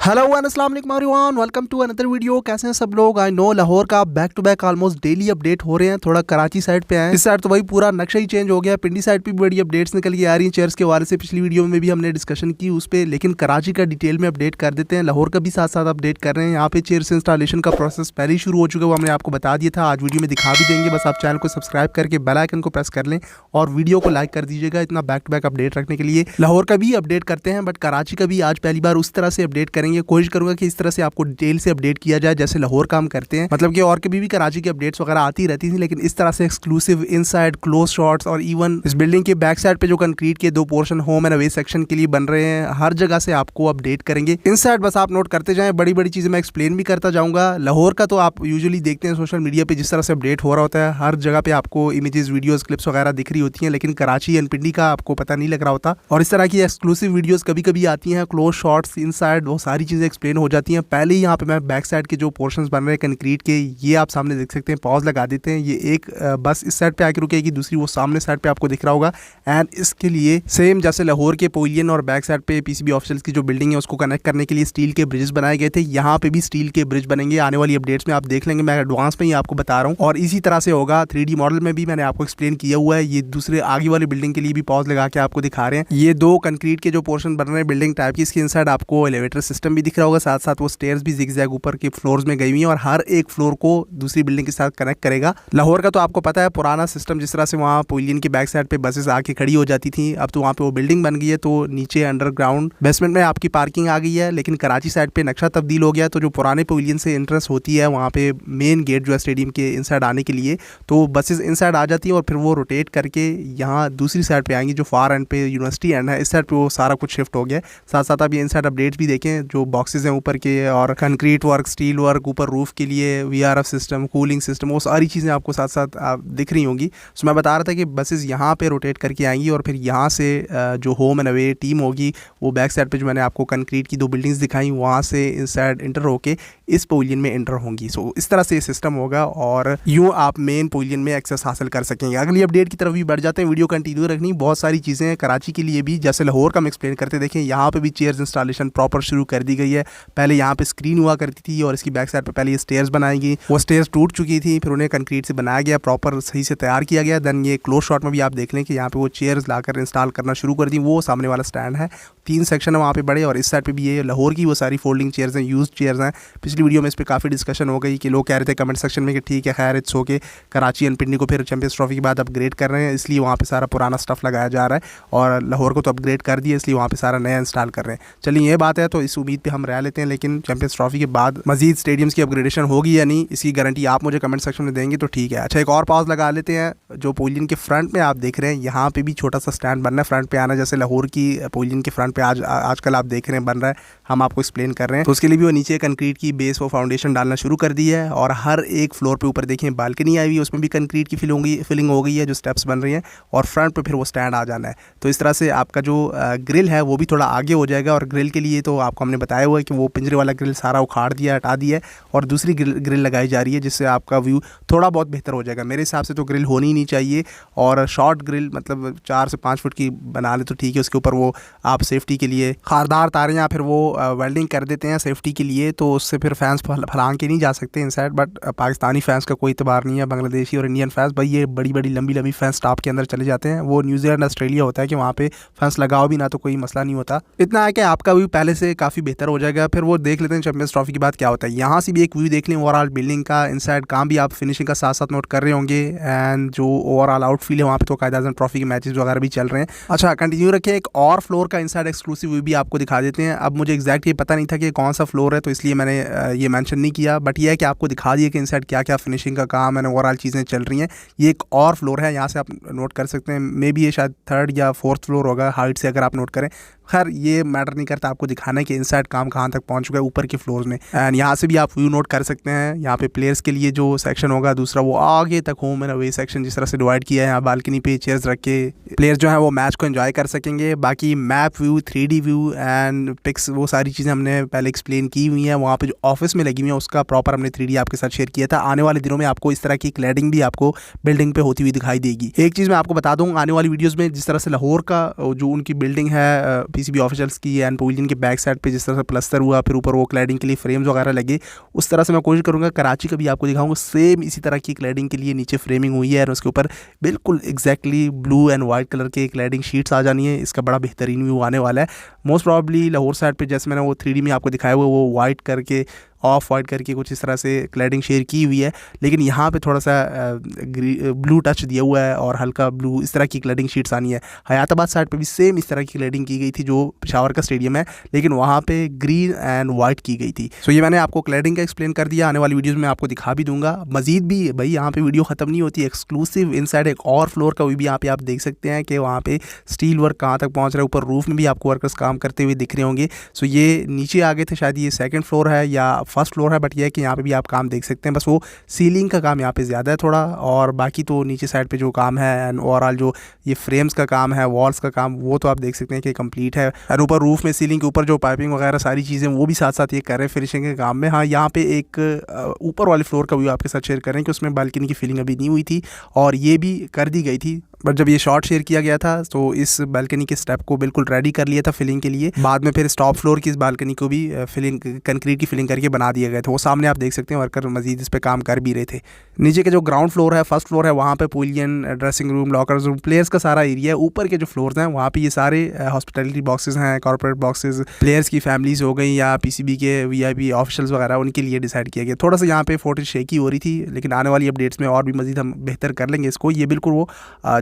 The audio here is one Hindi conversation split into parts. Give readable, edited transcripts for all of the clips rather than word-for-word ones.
हेलो एंड अस्सलाम वालेकुम everyone, welcome to another video. कैसे हैं सब लोग? आई नो लाहौर का back to back almost daily update हो रहे हैं। थोड़ा कराची साइड पे आए, इस साइड तो भाई पूरा नक्शा ही चेंज हो गया। पिंडी साइड पे भी बड़ी अपडेट्स निकल के आ रही हैं चेयर्स के हवाले से। पिछली वीडियो में भी हमने डिस्कशन की उस पर, लेकिन कराची का डिटेल में अपडेट कर देते हैं। लाहौर का भी साथ साथ अपडेट कर रहे हैं। यहाँ पे चेयर्स इंस्टॉलेशन का प्रोसेस पहले ही शुरू हो चुका है, वो हमने आपको बता दिया था। आज वीडियो में दिखा भी देंगे। बस आप चैनल को सब्सक्राइब करके बेल आइकन को प्रेस कर लें और वीडियो को लाइक कर दीजिएगा, इतना बैक टू बैक अपडेट रखने के लिए। लाहौर का भी अपडेट करते हैं, बट कराची का भी आज पहली बार उस तरह से अपडेट करेंगे। कोशिश करूंगा कि इस तरह से आपको डिटेल से अपडेट किया जाए जैसे लाहौर काम करते हैं। मतलब कि और कभी भी कराची की अपडेट्स वगैरह आती रहती थी, लेकिन इस तरह से एक्सक्लूसिव इनसाइड क्लोज शॉट्स और इवन इस बिल्डिंग के बैक साइड पे जो कंक्रीट के दो portion home and away section के लिए बन रहे हैं, हर जगह से आपको अपडेट करेंगे। इनसाइड बस आप नोट करते जाएं, बड़ी बड़ी चीजें मैं एक्सप्लेन भी करता जाऊंगा। लाहौर का तो आप यूजुअली देखते हैं सोशल मीडिया पे जिस तरह से अपडेट हो रहा होता है, हर जगह पे आपको इमेजेस वीडियोस क्लिप्स वगैरह दिख रही होती हैं, लेकिन कराची एंड पिंडी का आपको पता नहीं लग रहा होता। और इस तरह की एक्सक्लूसिव वीडियोस कभी कभी आती हैं, क्लोज शॉट्स इनसाइड, वो सारी चीजें एक्सप्लेन हो जाती हैं। पहले ही यहाँ पे मैं बैक साइड के जो पोर्शंस बन रहे हैं कंक्रीट के, ये आप सामने देख सकते हैं। पॉज लगा देते हैं। ये एक बस इस साइड पे आके रुकेगी, दूसरी वो सामने साइड पे आपको दिख रहा होगा। एंड इसके लिए सेम जैसे लाहौर के पवेलियन और बैक साइड पे पीसीबी ऑफिशियल्स की जो बिल्डिंग है उसको कनेक्ट करने के लिए स्टील के ब्रिजेस बनाए गए थे। यहाँ पे भी स्टील के ब्रिज बनेंगे। आने वाली अपडेट्स में आप देख लेंगे, मैं एडवांस में ही आपको बता रहा हूँ। और इसी तरह से होगा 3D मॉडल में भी मैंने आपको एक्सप्लेन किया हुआ है। ये दूसरे आगे वाली बिल्डिंग के लिए भी पॉज लगा के आपको दिखा रहे हैं। ये दो कंक्रीट के जो पोर्शन बन रहे हैं बिल्डिंग टाइप की, इसके इनसाइड आपको एलिवेटर सिस्टम भी दिख रहा होगा। साथ साथ वो स्टेयर्स भी जिगजैग ऊपर के फ्लोर्स में गई हुई हैं और हर एक फ्लोर को दूसरी बिल्डिंग के साथ कनेक्ट करेगा। लाहौर का तो आपको पता है पुराना सिस्टम, जिस तरह से वहाँ पवेलियन की बैक साइड पे बसेस आके खड़ी हो जाती थी, अब तो वहाँ पे वो बिल्डिंग बन गई है, तो नीचे अंडरग्राउंड बेसमेंट में आपकी पार्किंग आ गई है। लेकिन कराची साइड पे नक्शा तब्दील हो गया, तो जो पुराने पवेलियन से एंट्रेंस होती है वहाँ पे मेन गेट जो है स्टेडियम के इनसाइड आने के लिए, तो बसेस इनसाइड आ जाती है और फिर वो रोटेट करके यहाँ दूसरी साइड पे आएंगी, जो फार एंड पे यूनिवर्सिटी एंड है, इस साइड पे वो सारा कुछ शिफ्ट हो गया। साथ साथ आप ये इनसाइड अपडेट्स भी देखें, जो बॉक्सेस हैं ऊपर के और कंक्रीट वर्क, स्टील वर्क, ऊपर रूफ के लिए VRF सिस्टम, कूलिंग सिस्टम, वो सारी चीज़ें आपको साथ साथ आप दिख रही होंगी। सो मैं बता रहा था कि बसेस यहाँ पे रोटेट करके आएंगी और फिर यहाँ से जो होम एंड अवे टीम होगी वो बैक साइड पे जो मैंने आपको कंक्रीट की दो बिल्डिंग्स दिखाई वहाँ से इनसाइड इंटर होके इस पवेलियन में एंटर होंगी। सो इस तरह से ये सिस्टम होगा और यूँ आप मेन पवेलियन में एक्सेस हासिल कर सकेंगे। अगली अपडेट की तरफ भी बढ़ जाते हैं। वीडियो कंटिन्यू रखनी, बहुत सारी चीज़ें हैं कराची के लिए भी, जैसे लाहौर का हम एक्सप्लेन करते देखें। यहाँ पे भी चेयर्स इंस्टॉलेशन प्रॉपर शुरू कर दी गई है। पहले यहाँ पे स्क्रीन हुआ करती थी और इसकी बैक साइड पे पहले ये स्टेयर्स बनाएगी, वो स्टेयर्स टूट चुकी थी, फिर उन्हें कंक्रीट से बनाया गया, प्रॉपर सही से तैयार किया गया। देन ये क्लोज शॉट में भी आप देख लें कि यहाँ पे वो चेयर्स लाकर इंस्टॉल करना शुरू कर दी। वो सामने वाला स्टैंड है, 3 सेक्शन है वहाँ पे बड़े, और इस साइड पे भी ये लाहौर की वो सारी फोल्डिंग चेयर्स हैं, यूज्ड चेयर्स हैं। पिछली वीडियो में इस पर काफ़ी डिस्कशन हो गई कि लोग कह रहे थे कमेंट सेक्शन में कि ठीक है खैर इट्स ओके, कराची एंड पिंडी को फिर चैंपियंस ट्रॉफी के बाद अपग्रेड कर रहे हैं, इसलिए वहाँ पे सारा पुराना स्टफ लगाया जा रहा है, और लाहौर को तो अपग्रेड कर दिया इसलिए वहाँ पे सारा नया इंस्टॉल कर रहे हैं। चलिए ये बात है, तो इस उम्मीद पर हम रह लेते हैं। लेकिन चैंपियंस ट्रॉफी के बाद मजीद स्टेडियम्स की अपग्रेडेशन होगी या नहीं, इसकी गारंटी आप मुझे कमेंट सेक्शन में देंगे तो ठीक है। अच्छा, एक और पॉज लगा लेते हैं। जो पवेलियन के फ्रंट में आप देख रहे हैं, यहाँ पे भी छोटा सा स्टैंड बनना है फ्रंट पे आना, जैसे लाहौर की पवेलियन के फ्रंट पे आजकल आप देख रहे हैं बन रहा है, हम आपको एक्सप्लेन कर रहे हैं। तो उसके लिए भी वो नीचे कंक्रीट की बेस वो फाउंडेशन डालना शुरू कर दी है, और हर एक फ्लोर पे ऊपर देखिए बालकनी आई हुई है, उसमें भी कंक्रीट की फिलिंग हो गई है, जो स्टेप्स बन रही हैं, और फ्रंट पे फिर वो स्टैंड आ जाना है। तो इस तरह से आपका जो ग्रिल है वो भी थोड़ा आगे हो जाएगा। और ग्रिल के लिए तो आपको हमने बताया हुआ है कि वो पिंजरे वाला ग्रिल सारा उखाड़ दिया, हटा दिया है, और दूसरी ग्रिल लगाई जा रही है, जिससे आपका व्यू थोड़ा बहुत बेहतर हो जाएगा। मेरे हिसाब से तो ग्रिल होनी ही नहीं चाहिए, और शॉर्ट ग्रिल मतलब 4 से 5 फुट की बना ले तो ठीक है। उसके ऊपर वो आप सेफ्टी के लिए खारदार तारें या फिर वो वेल्डिंग कर देते हैं सेफ्टी के लिए, तो उससे फिर फैंस फलांग के नहीं जा सकते इनसाइड। बट पाकिस्तानी फैंस का कोई इतबार नहीं है, बांग्लादेशी और इंडियन फैंस भाई ये बड़ी बड़ी लंबी फैंस टॉप के अंदर चले जाते हैं। वो न्यूजीलैंड ऑस्ट्रेलिया होता है कि वहाँ पे फैंस लगाओ भी ना तो कोई मसला नहीं होता। इतना है कि आपका व्यू पहले से काफ़ी बेहतर हो जाएगा। फिर वो देख लेते हैं चैंपियंस ट्रॉफी के बाद क्या होता है। यहाँ से भी एक व्यू देख लें ओवरऑल बिल्डिंग का, इनसाइड काम भी आप फिनिशिंग का साथ साथ नोट कर रहे होंगे, एंड जो ओवरऑल आउटफील है वहाँ पे तो कायदा ट्रॉफी के मैचेस वगैरह भी चल रहे हैं। अच्छा, कंटिन्यू रखें। एक और फ्लोर का इनसाइड एक्सक्लूसिव व्यू भी आपको दिखा देते हैं। अब मुझे एग्जैक्ट ये पता नहीं था कि कौन सा फ्लोर है, तो इसलिए मैंने ये मेंशन नहीं किया, बट ये है कि आपको दिखा दिया कि इनसाइड क्या क्या फिनिशिंग का काम है, ओवरऑल चीज़ें चल रही हैं। ये एक और फ्लोर है, यहाँ से आप नोट कर सकते हैं। मे बी ये शायद 3rd या 4th फ्लोर होगा हाइट से, अगर आप नोट करें। खैर ये मैटर नहीं करता, आपको दिखाना है कि इनसाइड काम कहाँ तक पहुँच चुका है ऊपर के फ्लोर्स में। एंड यहाँ से भी आप व्यू नोट कर सकते हैं। यहाँ पे प्लेयर्स के लिए जो सेक्शन होगा, दूसरा वो आगे तक होम एंड अवे सेक्शन जिस तरह से डिवाइड किया है, यहाँ बालकनी पे चेयर्स रख के प्लेयर्स जो है वो मैच को एंजॉय कर सकेंगे। बाकी map view, 3D view and pics, वो सारी चीज़ें हमने पहले एक्सप्लेन की हुई हैं। वहाँ पे जो ऑफिस में लगी हुई है उसका प्रॉपर हमने 3D आपके साथ शेयर किया था। आने वाले दिनों में आपको इस तरह की क्लैडिंग भी आपको बिल्डिंग पे होती हुई दिखाई देगी। एक चीज़ मैं आपको बता दूँ, आने वाली वीडियोज़ में जिस तरह से लाहौर का जो उनकी बिल्डिंग है पीसीबी ऑफिशियल्स की एंड पवेलियन के बैक साइड पे जिस तरह से प्लस्तर हुआ, फिर ऊपर वो क्लैडिंग के लिए फ्रेम्स वगैरह लगे, उस तरह से मैं कोशिश करूँगा कराची का भी आपको दिखाऊंगा। सेम इसी तरह की क्लैडिंग के लिए नीचे फ्रेमिंग हुई है और उसके ऊपर बिल्कुल exactly blue and white colour के क्लैडिंग शीट्स आ जानी है। इसका बड़ा बेहतरीन व्यू आने वाला है। मोस्ट प्रॉब्ली लाहौर साइड पे जैसे मैंने वो 3D में आपको दिखाया हुआ वो वाइट करके ऑफ वाइट करके कुछ इस तरह से क्लैडिंग शेयर की हुई है, लेकिन यहाँ पे थोड़ा सा ब्लू टच दिया हुआ है और हल्का ब्लू इस तरह की क्लैडिंग शीट्स आनी है। हयाताबाद साइड पे भी सेम इस तरह की क्लैडिंग की गई थी जो पेशावर का स्टेडियम है, लेकिन वहाँ पे ग्रीन एंड वाइट की गई थी। सो ये मैंने आपको क्लैडिंग का एक्सप्लेन कर दिया। आने वाली वीडियोज़ में आपको दिखा भी दूंगा। मजीद भी भाई यहाँ पे वीडियो ख़त्म नहीं होती, एक्सक्लूसिव इनसाइड एक और फ्लोर का भी यहाँ पे आप देख सकते हैं कि वहाँ पे स्टील वर्क कहाँ तक पहुँच रहा है। ऊपर रूफ में भी आपको वर्कर्स काम करते हुए दिख रहे होंगे। सो ये नीचे आ गए थे, शायद ये सेकंड फ्लोर है या फर्स्ट फ्लोर है, बट ये है कि यहाँ पे भी आप काम देख सकते हैं। बस वो सीलिंग का काम यहाँ पे ज़्यादा है थोड़ा, और बाकी तो नीचे साइड पे जो काम है एंड ओवरऑल जो ये फ्रेम्स का काम है, वॉल्स का काम, वो तो आप देख सकते हैं कि कंप्लीट है। और ऊपर रूफ में सीलिंग के ऊपर जो पाइपिंग वगैरह सारी चीज़ें वो भी साथ साथ ये कर रहे हैं फिनिशिंग के काम में। हाँ, यहाँ पे एक ऊपर वाले फ्लोर का व्यू आपके साथ शेयर करें कि उसमें बालकनी की फिलिंग अभी नहीं हुई थी और ये भी कर दी गई थी, बट जब ये शॉट शेयर किया गया था तो इस बालकनी के स्टेप को बिल्कुल रेडी कर लिया था फिलिंग के लिए। बाद में फिर टॉप फ्लोर की इस बालकनी को भी फिलिंग कंक्रीट की फिलिंग करके बना दिया गया था। वो सामने आप देख सकते हैं वर्कर मजीद इस पे काम कर भी रहे थे। नीचे के जो ग्राउंड फ्लोर है, फर्स्ट फ्लोर है, वहाँ पे pavilion, dressing room, lockers room, players का सारा एरिया है। ऊपर के जो फ्लोर्स हैं वहाँ पे ये सारे हॉस्पिटैलिटी बॉक्सेस हैं, कॉर्पोरेट बॉक्सेस, प्लेयर्स की फैमिलीज हो गई या पीसीबी के वीआईपी ऑफिशियल्स वगैरह, उनके लिए डिसाइड किया गया। थोड़ा सा यहाँ पे फोटो शेकी हो रही थी, लेकिन आने वाली अपडेट्स में और भी मजीद हम बेहतर कर लेंगे इसको। ये बिल्कुल वो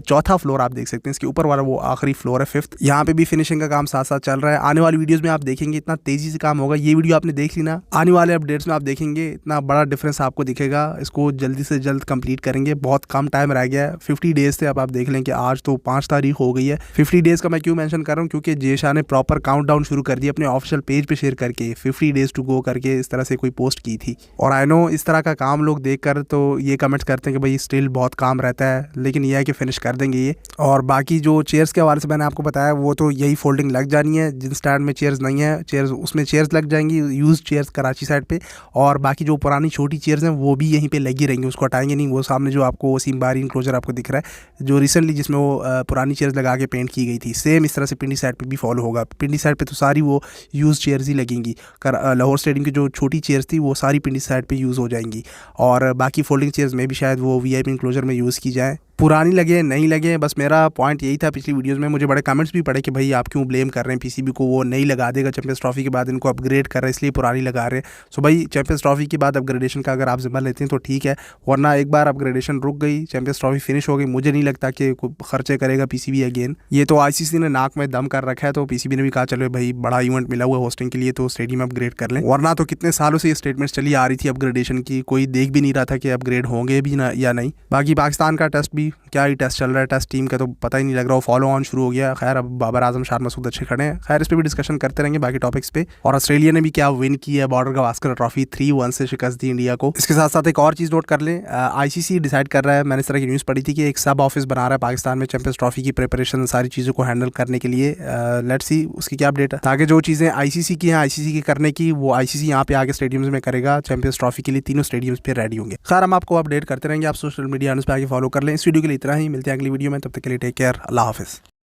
चौथा फ्लोर आप सकते हैं, इसके ऊपर वाला वो आखिरी फ्लोर है, फिफ्थ। यहाँ पे भी फिनिशिंग का काम साथ साथ चल रहा है। आने वाली वीडियोस में आप देखेंगे इतना तेजी से काम होगा। ये वीडियो आपने देख ली ना, आने वाले अपडेट्स में आप देखेंगे इतना बड़ा डिफरेंस आपको दिखेगा। इसको जल्दी से जल्द कंप्लीट करेंगे, बहुत कम टाइम रह गया है। 50 डेज थे, अब आप देख लें कि आज तो 5 तारीख हो गई है। 50 डेज का मैं क्यों मेंशन कर रहा हूँ, क्योंकि जेशाह ने प्रॉपर काउंटडाउन शुरू कर दिया अपने ऑफिशियल पेज पे शेयर करके, 50 डेज टू गो करके इस तरह से कोई पोस्ट की थी। और आई नो इस तरह का काम लोग देख कर तो ये कमेंट्स करते हैं कि भाई स्टिल बहुत काम रहता है, लेकिन यह है कि फिनिश कर देंगे ये। और बाकी जो चेयर्स के हवाले से मैंने आपको बताया वो तो यही फोल्डिंग लग जानी है। जिन स्टैंड में चेयर्स नहीं है, चेयर्स उसमें चेयर्स लग जाएंगी, यूज चेयर्स कराची साइड पे। और बाकी जो पुरानी छोटी चेयर्स हैं वो भी यहीं पे लगी रहेंगी, उसको हटाएंगे नहीं। वो सामने जो आपको सीमबारी इंक्लोजर आपको दिख रहा है, जो रिसेंटली जिसमें वो पुरानी चेयर्स लगा के पेंट की गई थी, सेम इस तरह से पिंडी साइड पर भी फॉलो होगा। पिंडी साइड पर तो सारी वो यूज चेयर्स ही लगेंगी। लाहौर स्टेडियम की जो छोटी चेयर्स थी वो सारी पिंडी साइड पर यूज़ हो जाएंगी। और बाकी फोल्डिंग चेयर्स में भी शायद वो वीआईपी इंक्लोजर में यूज़ की जाए। पुरानी लगे नहीं लगे, बस मेरा पॉइंट यही था। पिछली वीडियोस में मुझे बड़े कमेंट्स भी पड़े कि भाई आप क्यों ब्लेम कर रहे हैं पीसीबी को, वो नहीं लगा देगा चैंपियंस ट्रॉफी के बाद, इनको अपग्रेड कर रहे हैं इसलिए पुरानी लगा रहे हैं। सो भाई चैंपियंस ट्रॉफी के बाद अपग्रेडेशन का अगर आप जिम्मा लेते हैं तो ठीक है, वरना एक बार अपग्रेडेशन रुक गई, चैंपियंस ट्रॉफी फिनिश हो गई, मुझे नहीं लगता कि खर्चे करेगा पीसीबी अगेन। ये तो आईसीसी ने नाक में दम कर रखा है, तो पीसीबी ने भी कहा चलो भाई बड़ा इवेंट मिला हुआ है होस्टिंग के लिए तो स्टेडियम अपग्रेड कर लें। वरना तो कितने सालों से ये स्टेटमेंट्स चली आ रही थी अपग्रेडेशन की, कोई देख भी नहीं रहा था कि अपग्रेड होंगे भी ना या नहीं। बाकी पाकिस्तान का टेस्ट भी क्या ही टेस्ट चल रहा है, टेस्ट टीम का तो पता ही नहीं लग रहा, वो फॉलो ऑन शुरू हो गया। खैर अब बाबर आजम, शार मसूद अच्छे खड़े हैं। खैर इस पर भी डिस्कशन करते रहेंगे बाकी टॉपिक्स पे। और ऑस्ट्रेलिया ने भी क्या विन की है, बॉर्डर गावस्कर ट्रॉफी 3-1 से शिकस्त दी इंडिया को। इसके साथ साथ एक और चीज़ नोट कर लें, आईसीसी डिसाइड कर रहा है, मैंने इस तरह की न्यूज़ पढ़ी थी कि एक सब ऑफिस बना रहा है पाकिस्तान में चैंपियंस ट्रॉफी की प्रिपरेशन सारी चीज़ों को हैंडल करने के लिए। लेट्स सी उसकी क्या अपडेट है, ताकि जो चीज़ें आईसीसी की हैं आईसीसी की करने की, वो आईसीसी यहाँ पे आगे स्टेडियम्स में करेगा। चैंपियंस ट्रॉफी के लिए तीनों स्टेडियम्स पे रेडी होंगे। खैर हम आपको अपडेट करते रहेंगे, आप सोशल मीडिया पे आगे फॉलो कर लें। इस वीडियो के लिए इतना ही, मिलते हैं अगली वीडियो में, तब तक के लिए टेक केयर, अल्लाह हाफिज़।